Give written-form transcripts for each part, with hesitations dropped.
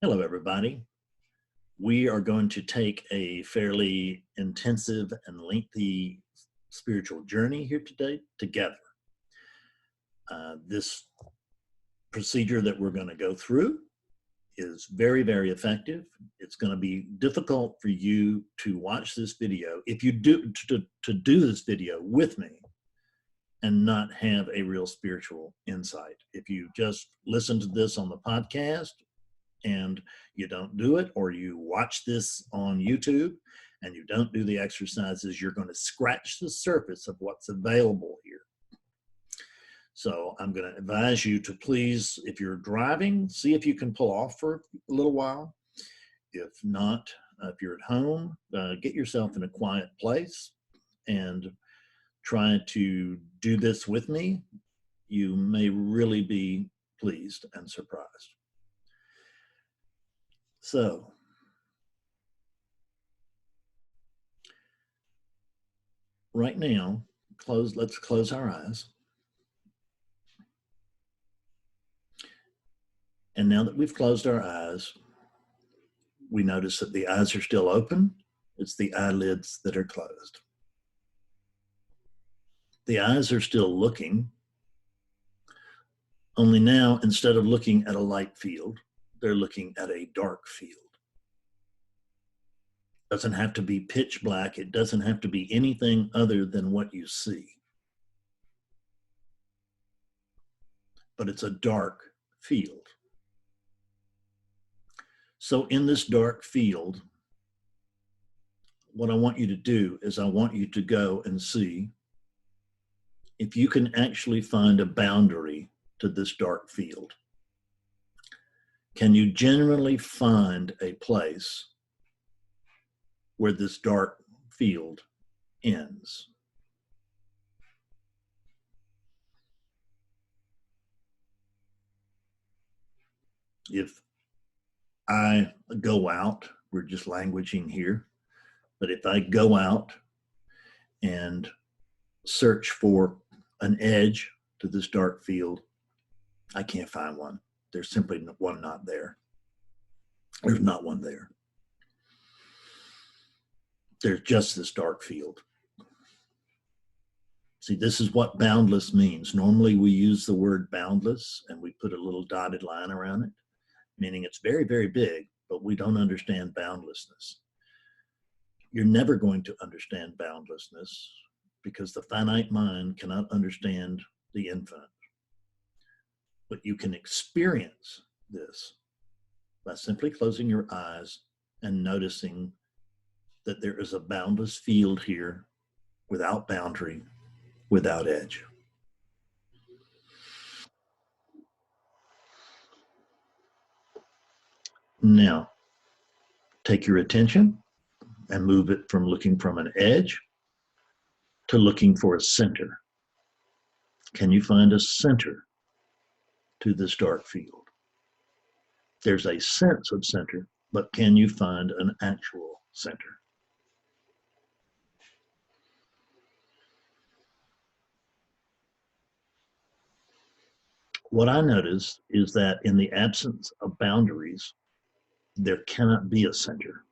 Hello, everybody. We are going to take a fairly intensive and lengthy spiritual journey here today together. This procedure that we're going to go through is very, very effective. It's going to be difficult for you to watch this video if you do to do this video with me and not have a real spiritual insight. If you just listen to this on the podcast and you don't do it, or you watch this on YouTube and you don't do the exercises, you're going to scratch the surface of what's available here. So I'm going to advise you to please, if you're driving, see if you can pull off for a little while. If not, if you're at home, get yourself in a quiet place and try to do this with me. You may really be pleased and surprised. So, right now, let's close our eyes. And now that we've closed our eyes, we notice that the eyes are still open. It's the eyelids that are closed. The eyes are still looking, only now, instead of looking at a light field, they're looking at a dark field. It doesn't have to be pitch black. It doesn't have to be anything other than what you see. But it's a dark field. So in this dark field, what I want you to do is I want you to go and see if you can actually find a boundary to this dark field. Can you generally find a place where this dark field ends? If I go out, we're just languaging here, but if I go out and search for an edge to this dark field, I can't find one. There's simply one not there. There's not one there. There's just this dark field. See, this is what boundless means. Normally we use the word boundless and we put a little dotted line around it, meaning it's very, very big, but we don't understand boundlessness. You're never going to understand boundlessness because the finite mind cannot understand the infinite. But you can experience this by simply closing your eyes and noticing that there is a boundless field here without boundary, without edge. Now, take your attention and move it from looking from an edge to looking for a center. Can you find a center to this dark field? There's a sense of center, but can you find an actual center? What I notice is that in the absence of boundaries, there cannot be a center.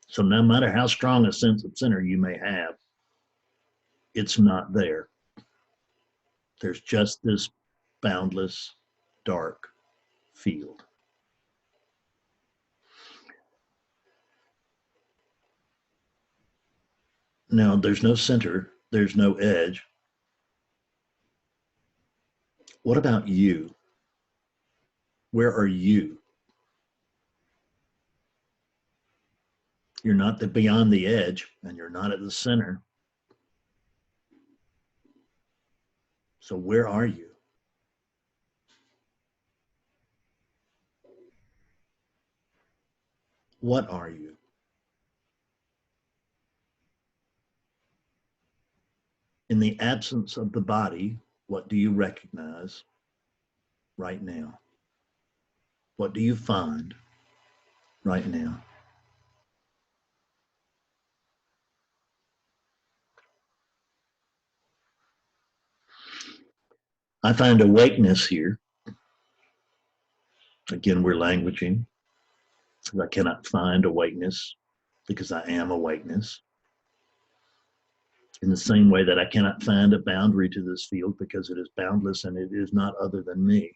So no matter how strong a sense of center you may have, it's not there. There's just this boundless, dark field. Now, there's no center, there's no edge. What about you? Where are you? You're not beyond the edge, and you're not at the center. So where are you? What are you? In the absence of the body, what do you recognize right now? What do you find right now? I find awakeness here. Again, we're languaging. because I cannot find awakeness, because I am awakeness. In the same way that I cannot find a boundary to this field because it is boundless and it is not other than me.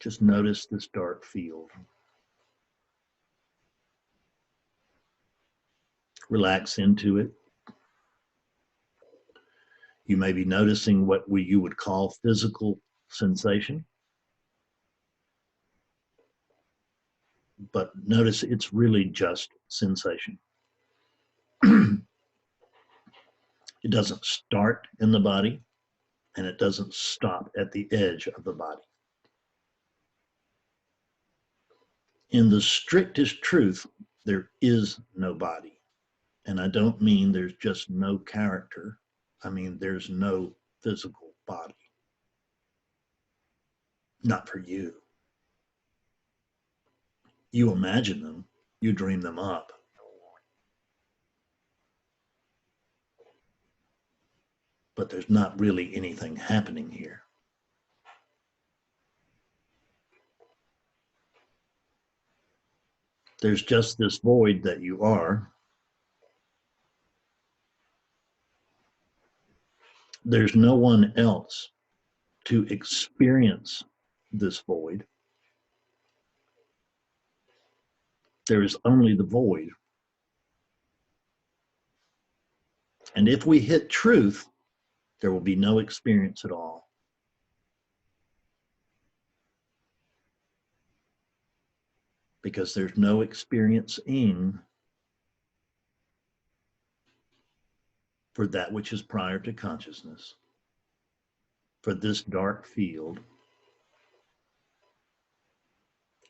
Just notice this dark field. Relax into it. You may be noticing what you would call physical sensation, but notice it's really just sensation. It doesn't start in the body, and it doesn't stop at the edge of the body. In the strictest truth, there is no body. And I don't mean there's just no character. I mean, there's no physical body. Not for you. You imagine them, you dream them up. But there's not really anything happening here. There's just this void that you are. There's no one else to experience this void. There is only the void. And if we hit truth, there will be no experience at all. Because there's no experiencing for that which is prior to consciousness, for this dark field,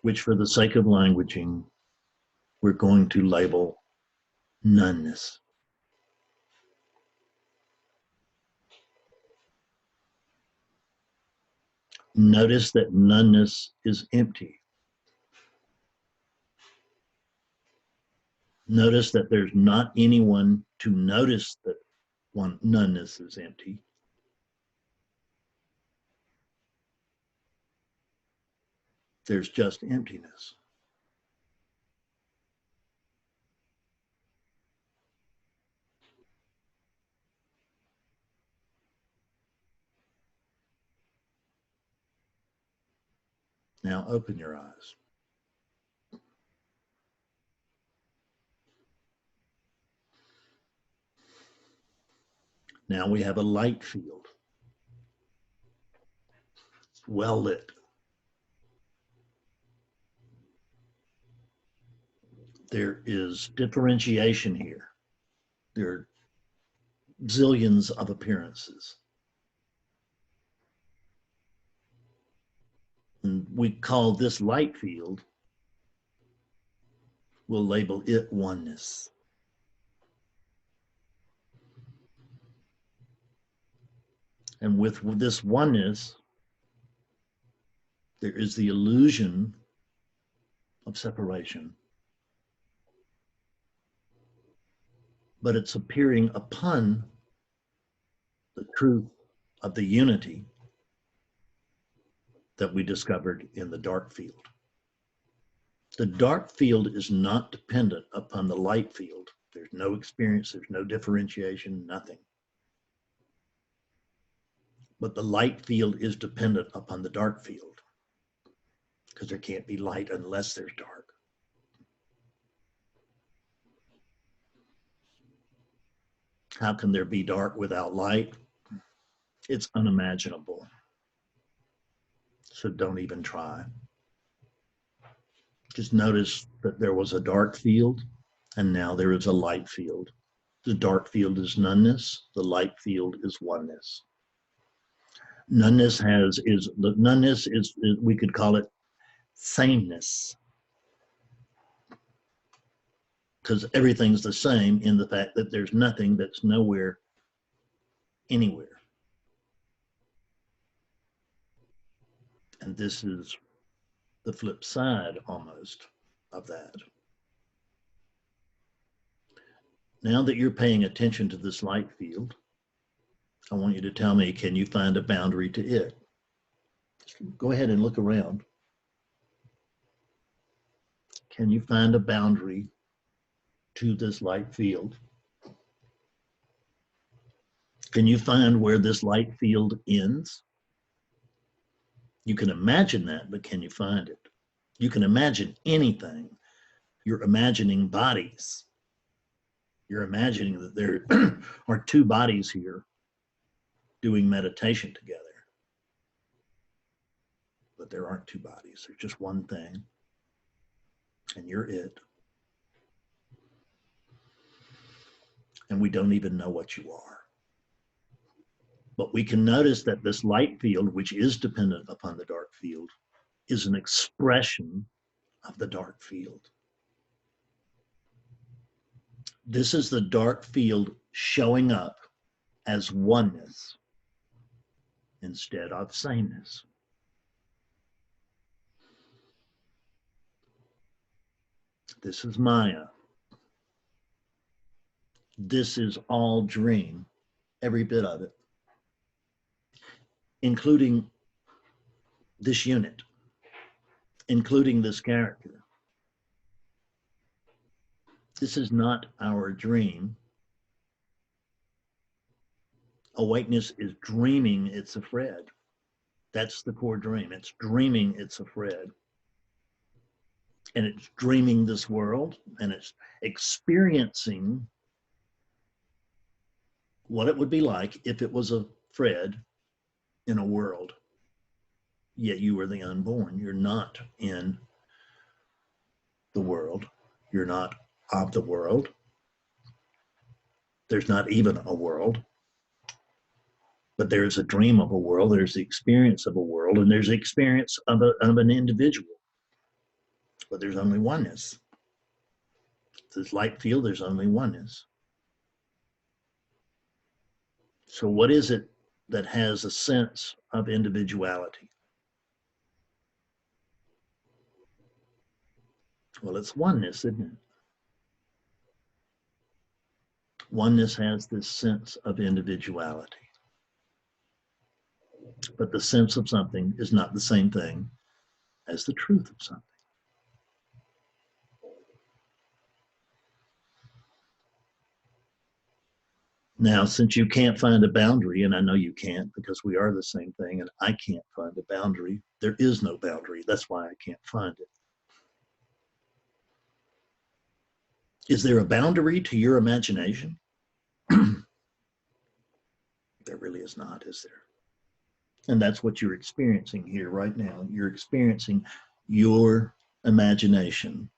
which for the sake of languaging, we're going to label noneness. Notice that noneness is empty. Notice that there's not anyone to notice that noneness is empty. There's just emptiness. Now open your eyes. Now we have a light field. It's well lit. There is differentiation here. There are zillions of appearances. And we call this light field, we'll label it oneness. And with this oneness, there is the illusion of separation. But it's appearing upon the truth of the unity that we discovered in the dark field. The dark field is not dependent upon the light field. There's no experience, there's no differentiation, nothing. But the light field is dependent upon the dark field, because there can't be light unless there's dark. How can there be dark without light? It's unimaginable. So don't even try. Just notice that there was a dark field and now there is a light field. The dark field is noneness, the light field is oneness. Noneness is we could call it sameness, because everything's the same in the fact that there's nothing that's nowhere, anywhere. And this is the flip side almost of that. Now that you're paying attention to this light field, I want you to tell me, can you find a boundary to it? Go ahead and look around. Can you find a boundary to this light field? Can you find where this light field ends? You can imagine that, but can you find it? You can imagine anything. You're imagining bodies. You're imagining that there are two bodies here doing meditation together. But there aren't two bodies. There's just one thing. And you're it. And we don't even know what you are. But we can notice that this light field, which is dependent upon the dark field, is an expression of the dark field. This is the dark field showing up as oneness instead of sameness. This is Maya. This is all dream, every bit of it, including this unit, including this character. This is not our dream. Awakeness is dreaming it's a Fred. That's the core dream. It's dreaming it's a Fred. And it's dreaming this world, and it's experiencing what it would be like if it was a Fred in a world. Yet you are the unborn. You're not in the world. You're not of the world. There's not even a world. But there's a dream of a world. There's the experience of a world, and there's the experience of an individual. But there's only oneness. This light field, there's only oneness. So what is it that has a sense of individuality? Well, it's oneness, isn't it? Oneness has this sense of individuality. But the sense of something is not the same thing as the truth of something. Now, since you can't find a boundary, and I know you can't because we are the same thing, and I can't find a boundary, there is no boundary. That's why I can't find it. Is there a boundary to your imagination? There really is not, is there? And that's what you're experiencing here right now. You're experiencing your imagination.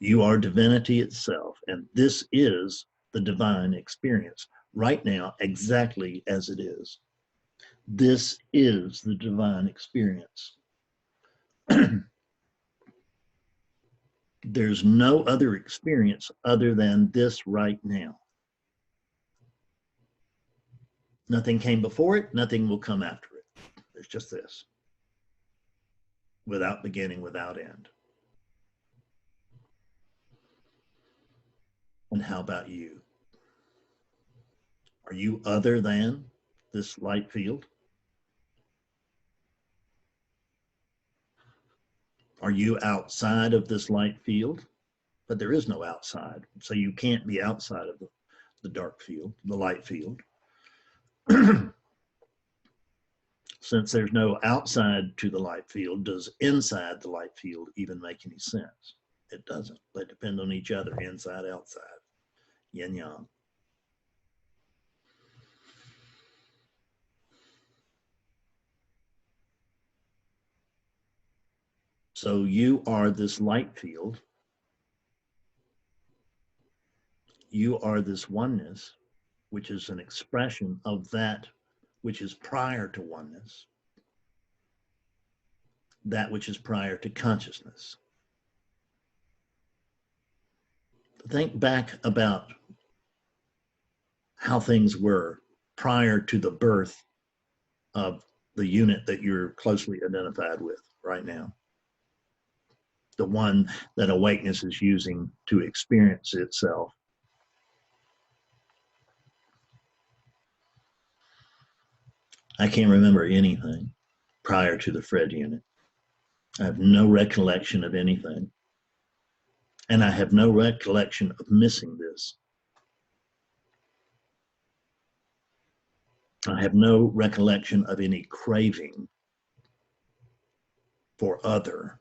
You are divinity itself, and this is the divine experience right now, exactly as it is. This is the divine experience. There's no other experience other than this right now. Nothing came before it, nothing will come after it. There's just this. Without beginning, without end. And how about you? Are you other than this light field? Are you outside of this light field? But there is no outside. So you can't be outside of the dark field, the light field. Since there's no outside to the light field, does inside the light field even make any sense? It doesn't. They depend on each other, inside, outside, yin yang. So you are this light field. You are this oneness, which is an expression of that which is prior to oneness, that which is prior to consciousness. Think back about how things were prior to the birth of the unit that you're closely identified with right now. The one that awakeness is using to experience itself. I can't remember anything prior to the Fred unit. I have no recollection of anything. And I have no recollection of missing this. I have no recollection of any craving for other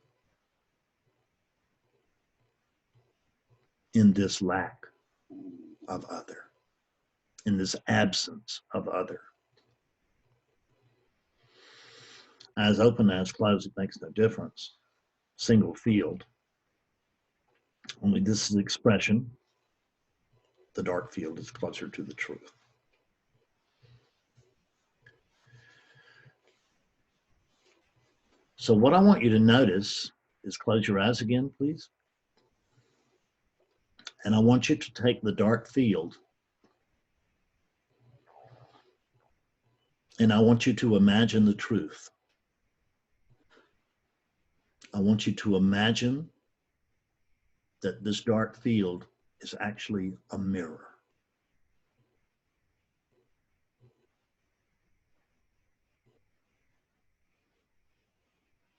in this lack of other, in this absence of other. Eyes open, eyes closed, it makes no difference. Single field. Only this is expression. The dark field is closer to the truth. So what I want you to notice is close your eyes again, please. And I want you to take the dark field and I want you to imagine the truth. I want you to imagine that this dark field is actually a mirror.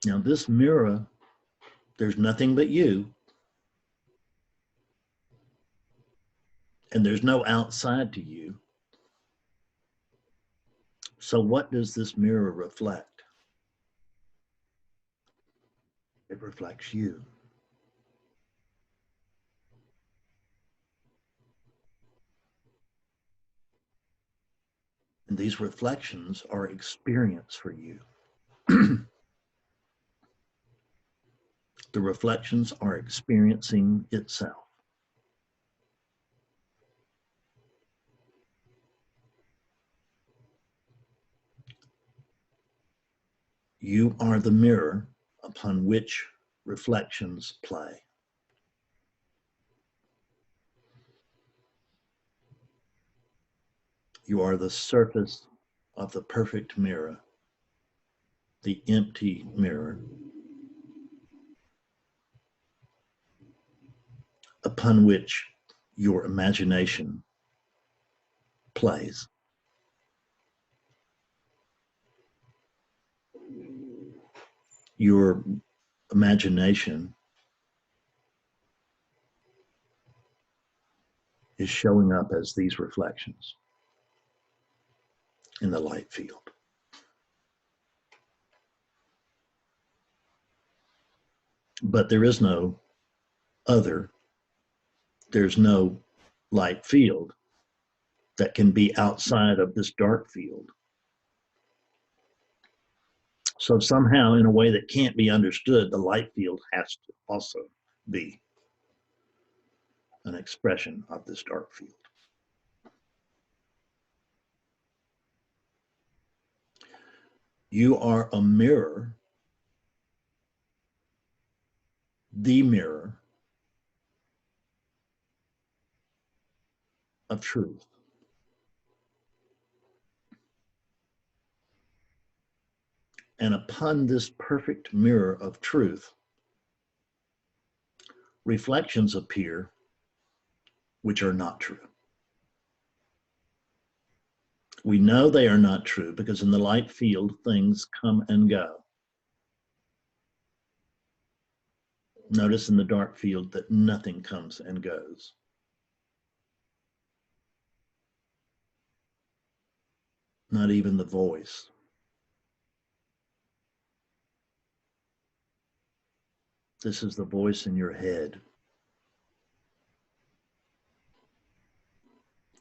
Now this mirror, there's nothing but you, and there's no outside to you. So what does this mirror reflect? It reflects you. And these reflections are experience for you. The reflections are experiencing itself. You are the mirror upon which reflections play. You are the surface of the perfect mirror, the empty mirror, upon which your imagination plays. Your imagination is showing up as these reflections in the light field. But there is no other, there's no light field that can be outside of this dark field. So somehow, in a way that can't be understood, the light field has to also be an expression of this dark field. You are a mirror, the mirror of truth. And upon this perfect mirror of truth, reflections appear which are not true. We know they are not true because in the light field, things come and go. Notice in the dark field that nothing comes and goes. Not even the voice. This is the voice in your head.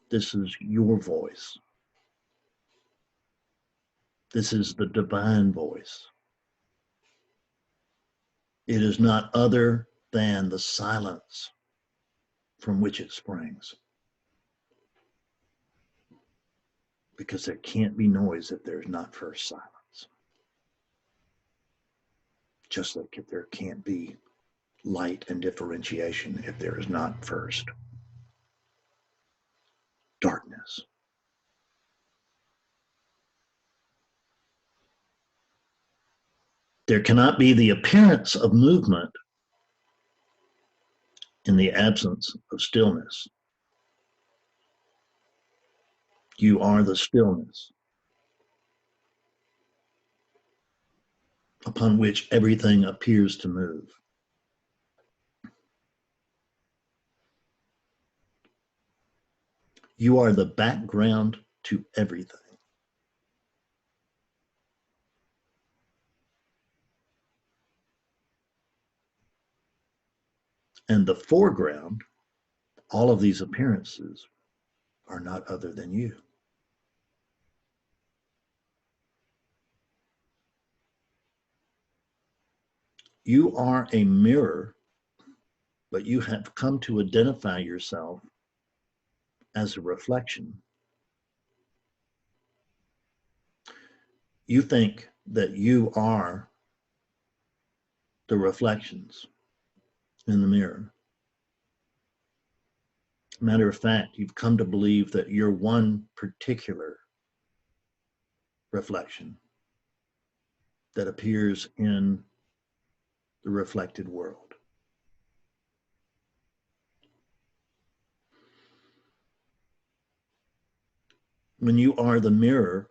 This is your voice. This is the divine voice. It is not other than the silence from which it springs. Because there can't be noise if there's not first silence. Just like if there can't be light and differentiation if there is not first darkness. There cannot be the appearance of movement in the absence of stillness. You are the stillness. upon which everything appears to move. You are the background to everything. And the foreground, all of these appearances, are not other than you. You are a mirror, but you have come to identify yourself as a reflection. You think that you are the reflections in the mirror. Matter of fact, you've come to believe that you're one particular reflection that appears in the reflected world. When you are the mirror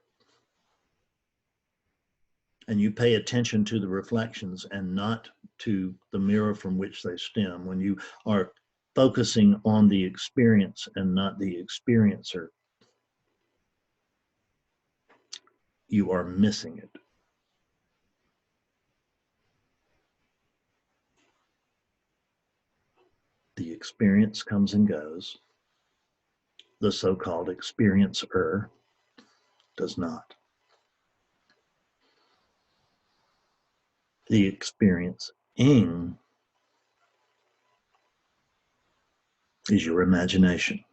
and you pay attention to the reflections and not to the mirror from which they stem, when you are focusing on the experience and not the experiencer, you are missing it. The experience comes and goes. The so-called experiencer does not. The experiencing is your imagination.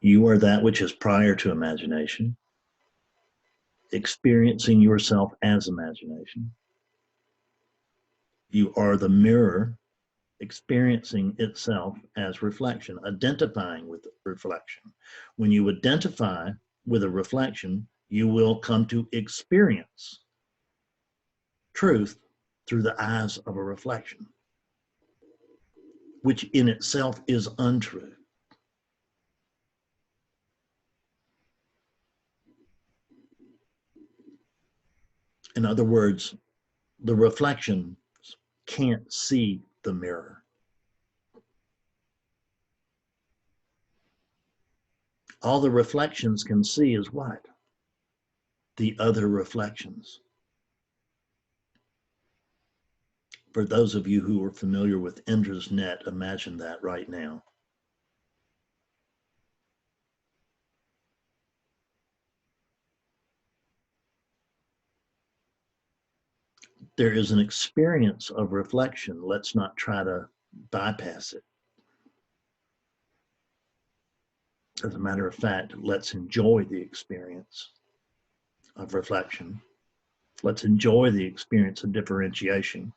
You are that which is prior to imagination, experiencing yourself as imagination. You are the mirror experiencing itself as reflection, identifying with reflection. When you identify with a reflection, you will come to experience truth through the eyes of a reflection, which in itself is untrue. In other words, the reflection can't see the mirror. All the reflections can see is what? The other reflections. For those of you who are familiar with Indra's net, imagine that right now. There is an experience of reflection. Let's not try to bypass it. As a matter of fact, let's enjoy the experience of reflection. Let's enjoy the experience of differentiation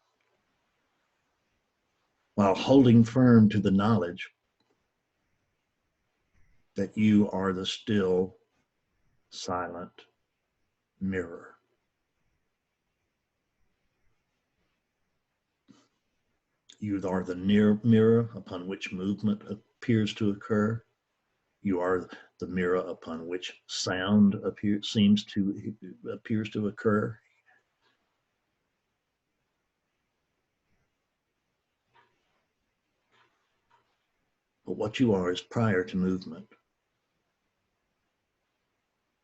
while holding firm to the knowledge that you are the still, silent mirror. You are the near mirror upon which movement appears to occur. You are the mirror upon which sound appears to occur. But what you are is prior to movement.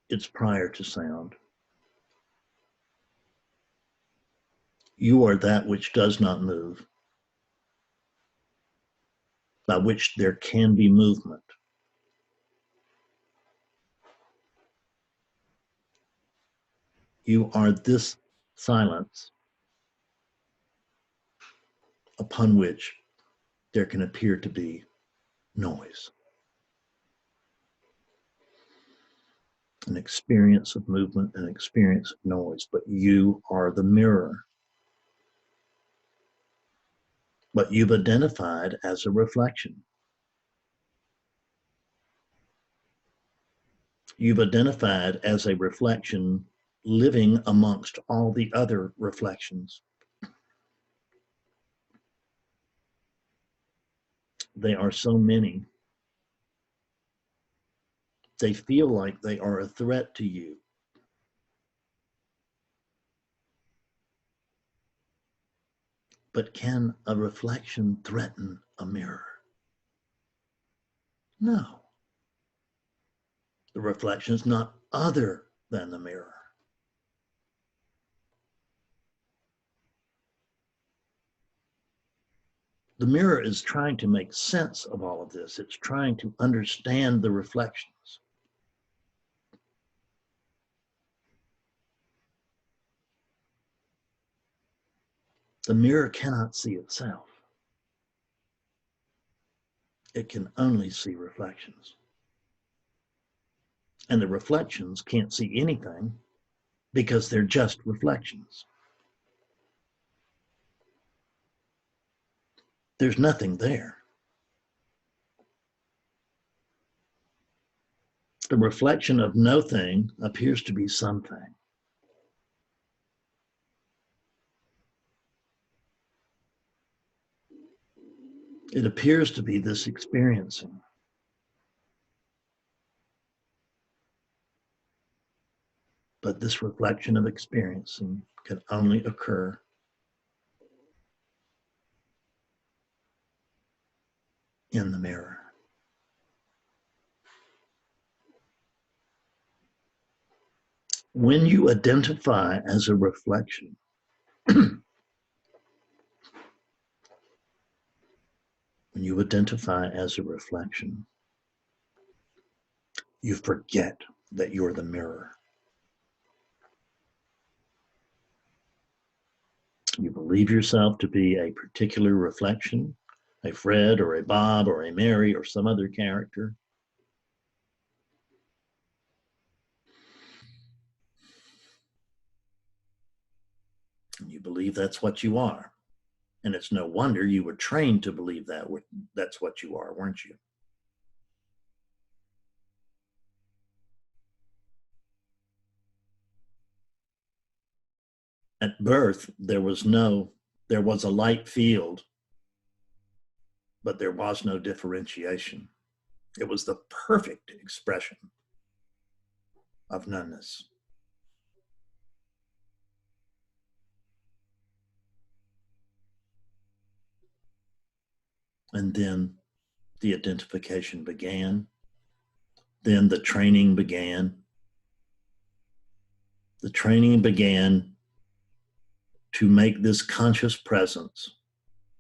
It's prior to sound. You are that which does not move, by which there can be movement. You are this silence upon which there can appear to be noise. An experience of movement, an experience of noise, but you are the mirror. But you've identified as a reflection. You've identified as a reflection living amongst all the other reflections. They are so many They feel like they are a threat to you. But can a reflection threaten a mirror? No. The reflection is not other than the mirror. The mirror is trying to make sense of all of this. It's trying to understand the reflections. The mirror cannot see itself. It can only see reflections. And the reflections can't see anything because they're just reflections. There's nothing there. The reflection of no thing appears to be something. It appears to be this experiencing. But this reflection of experiencing can only occur in the mirror. When you identify as a reflection, when you identify as a reflection, you forget that you're the mirror. You believe yourself to be a particular reflection, a Fred or a Bob or a Mary or some other character. And you believe that's what you are. And it's no wonder you were trained to believe that that's what you are, weren't you? At birth, there was a light field, but there was no differentiation. It was the perfect expression of noneness. And then the identification began. Then the training began. The training began to make this conscious presence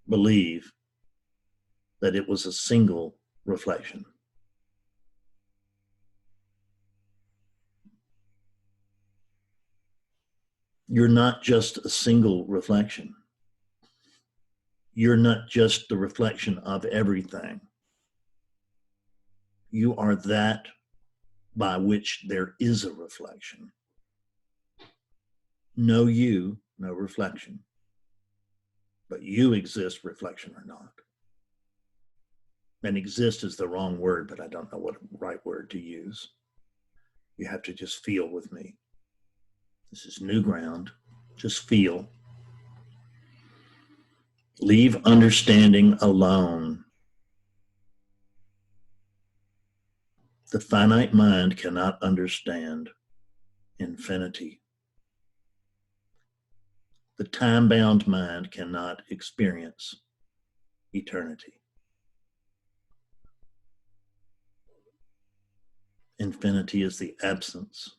believe that it was a single reflection. You're not just a single reflection. You're not just the reflection of everything. You are that by which there is a reflection. No you, no reflection. But you exist, reflection or not. And exist is the wrong word, but I don't know what right word to use. You have to just feel with me. This is new ground. Just feel. Leave understanding alone. The finite mind cannot understand infinity. The time-bound mind cannot experience eternity. Infinity is the absence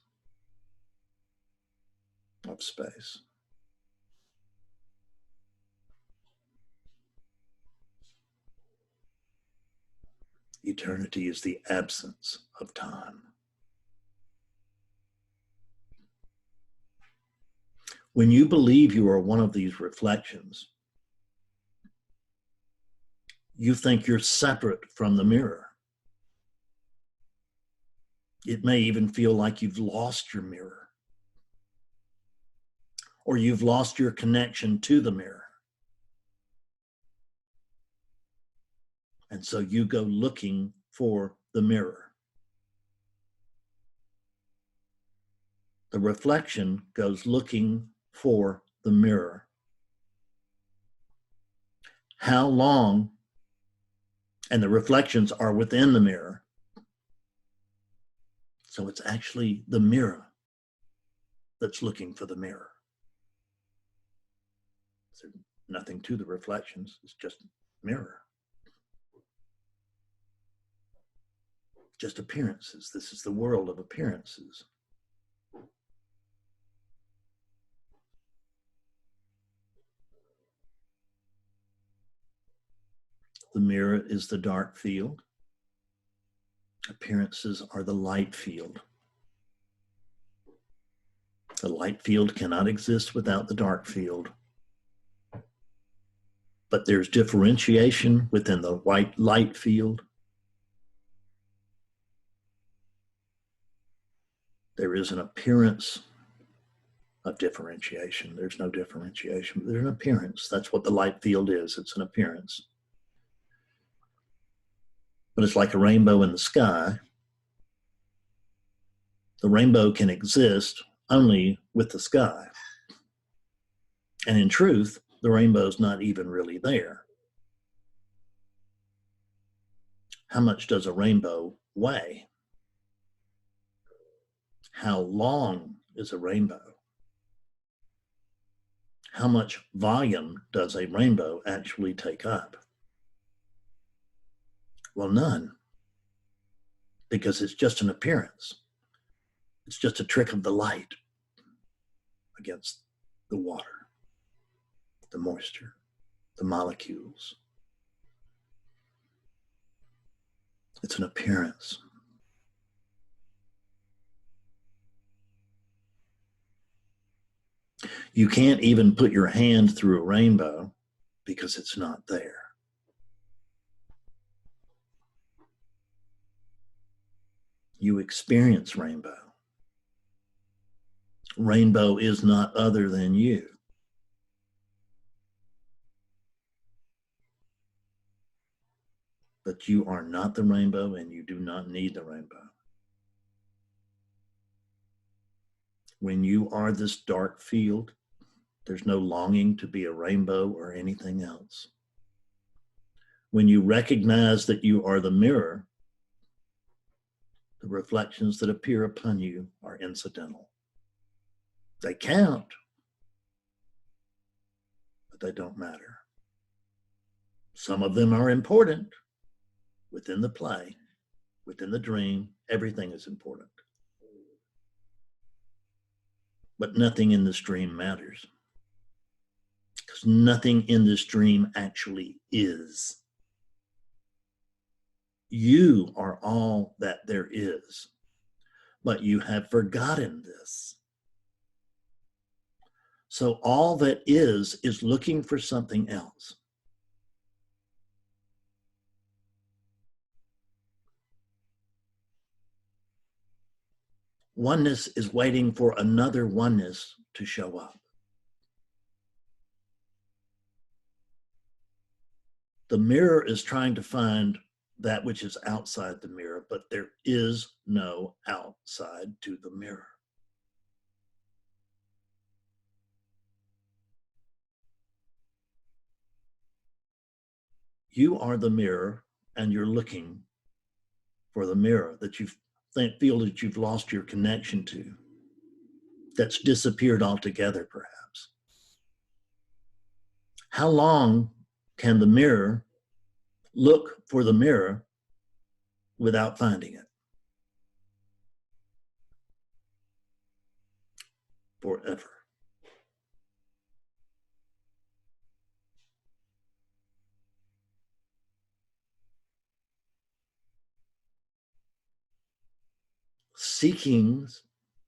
of space. Eternity is the absence of time. When you believe you are one of these reflections, you think you're separate from the mirror. It may even feel like you've lost your mirror, or you've lost your connection to the mirror. And so you go looking for the mirror. The reflection goes looking for the mirror. How long, and the reflections are within the mirror. So it's actually the mirror that's looking for the mirror. There's nothing to the reflections, it's just mirror. Just appearances. This is the world of appearances. The mirror is the dark field. Appearances are the light field. The light field cannot exist without the dark field. But there's differentiation within the white light field. There is an appearance of differentiation. There's no differentiation, but there's an appearance. That's what the light field is. It's an appearance. But it's like a rainbow in the sky. The rainbow can exist only with the sky. And in truth, the rainbow's not even really there. How much does a rainbow weigh? How long is a rainbow? How much volume does a rainbow actually take up? Well, none, because it's just an appearance. It's just a trick of the light against the water, the moisture, the molecules. It's an appearance. You can't even put your hand through a rainbow because it's not there. You experience rainbow. Rainbow is not other than you. But you are not the rainbow, and you do not need the rainbow. When you are this dark field, there's no longing to be a rainbow or anything else. When you recognize that you are the mirror, the reflections that appear upon you are incidental. They count, but they don't matter. Some of them are important. Within the play, within the dream, everything is important. But nothing in this dream matters. Because nothing in this dream actually is. You are all that there is. But you have forgotten this. So all that is looking for something else. Oneness is waiting for another oneness to show up. The mirror is trying to find that which is outside the mirror, but there is no outside to the mirror. You are the mirror, and you're looking for the mirror that you feel that you've lost your connection to, that's disappeared altogether, perhaps. How long can the mirror look for the mirror without finding it? Forever. Seeking's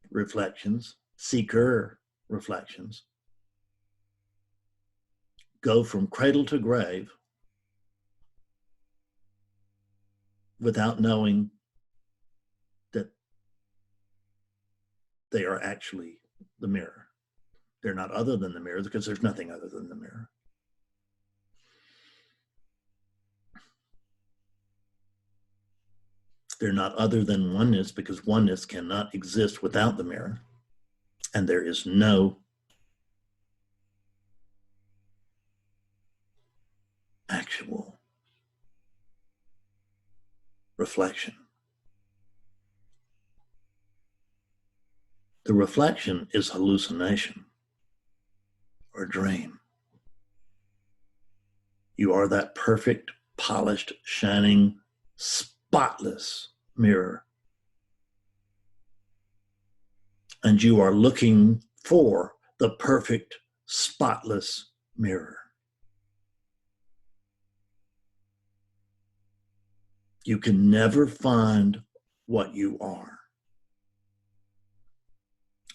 reflections, seeker reflections, go from cradle to grave without knowing that they are actually the mirror. They're not other than the mirror because there's nothing other than the mirror. They're not other than oneness because oneness cannot exist without the mirror. And there is no actual reflection. The reflection is hallucination or dream. You are that perfect, polished, shining, spotless mirror. And you are looking for the perfect, spotless mirror. You can never find what you are.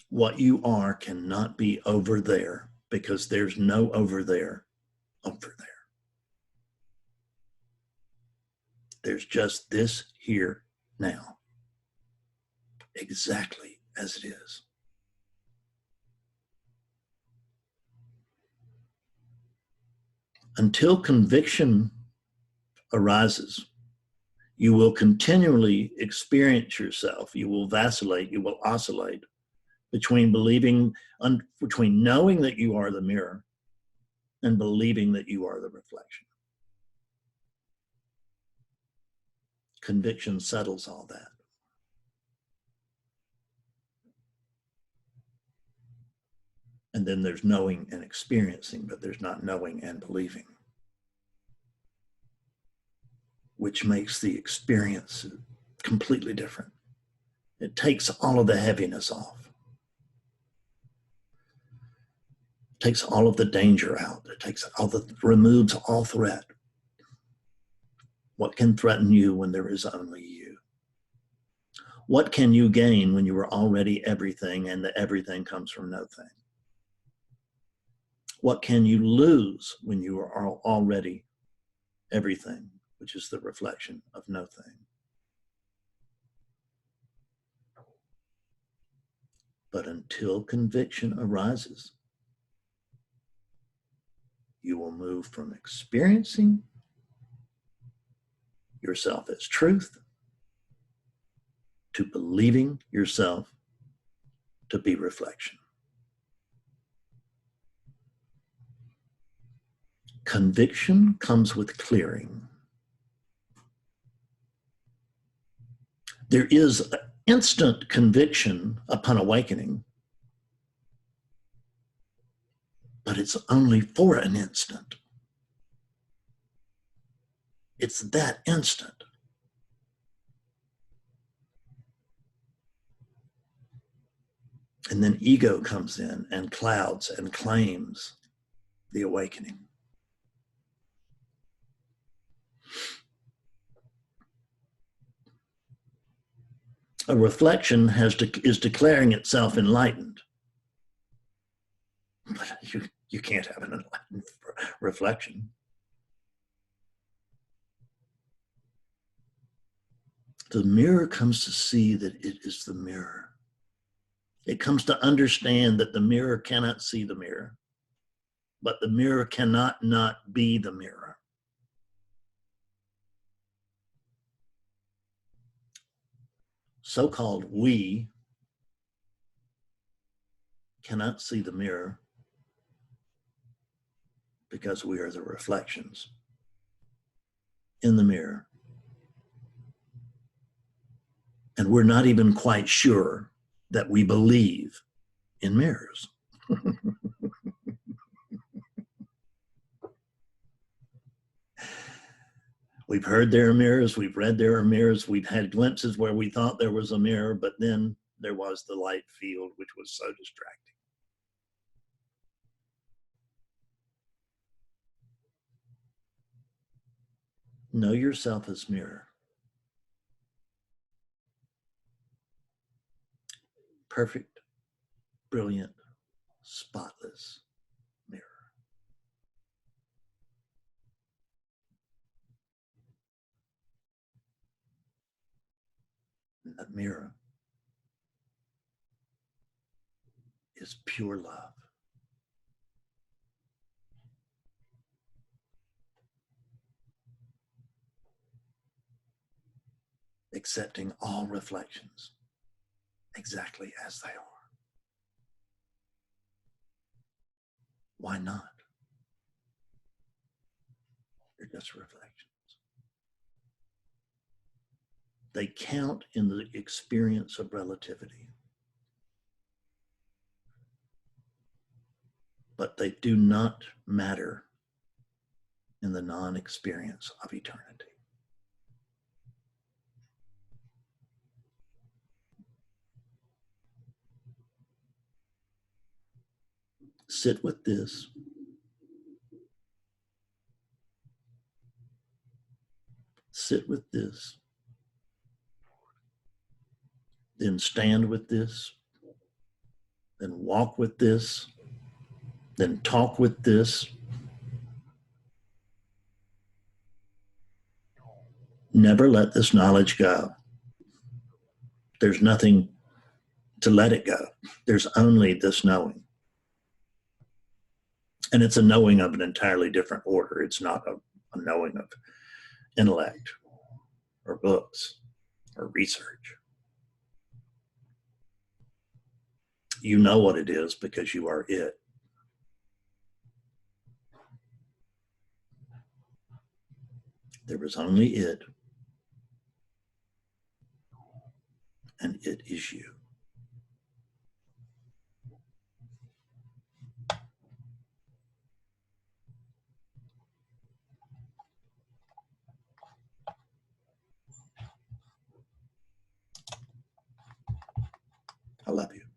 What you are cannot be over there, because there's no over there over there. There's just this here now, exactly as it is. Until conviction arises, you will continually experience yourself. You will vacillate, you will oscillate between between knowing that you are the mirror and believing that you are the reflection. Conviction settles all that. And then there's knowing and experiencing, but there's not knowing and believing, which makes the experience completely different. It takes all of the heaviness off. It takes all of the danger out. Removes all threat. What can threaten you when there is only you? What can you gain when you are already everything and the everything comes from nothing? What can you lose when you are already everything, which is the reflection of nothing? But until conviction arises, you will move from experiencing yourself as truth to believing yourself to be reflection. Conviction comes with clearing. There is instant conviction upon awakening, but it's only for an instant. It's that instant. And then ego comes in and clouds and claims the awakening. A reflection is declaring itself enlightened. But you can't have an enlightened reflection. The mirror comes to see that it is the mirror. It comes to understand that the mirror cannot see the mirror, but the mirror cannot not be the mirror. So-called we cannot see the mirror because we are the reflections in the mirror. And we're not even quite sure that we believe in mirrors. We've heard there are mirrors, we've read there are mirrors, we've had glimpses where we thought there was a mirror, but then there was the light field, which was so distracting. Know yourself as mirror. Perfect, brilliant, spotless mirror. And that mirror is pure love. Accepting all reflections exactly as they are. Why not? They're just reflections. They count in the experience of relativity. but they do not matter in the non-experience of eternity. Sit with this. Sit with this. Then stand with this. Then walk with this. Then talk with this. Never let this knowledge go. There's nothing to let it go. There's only this knowing. And it's a knowing of an entirely different order. It's not a knowing of intellect or books or research. You know what it is because you are it. There is only it, and it is you. I love you.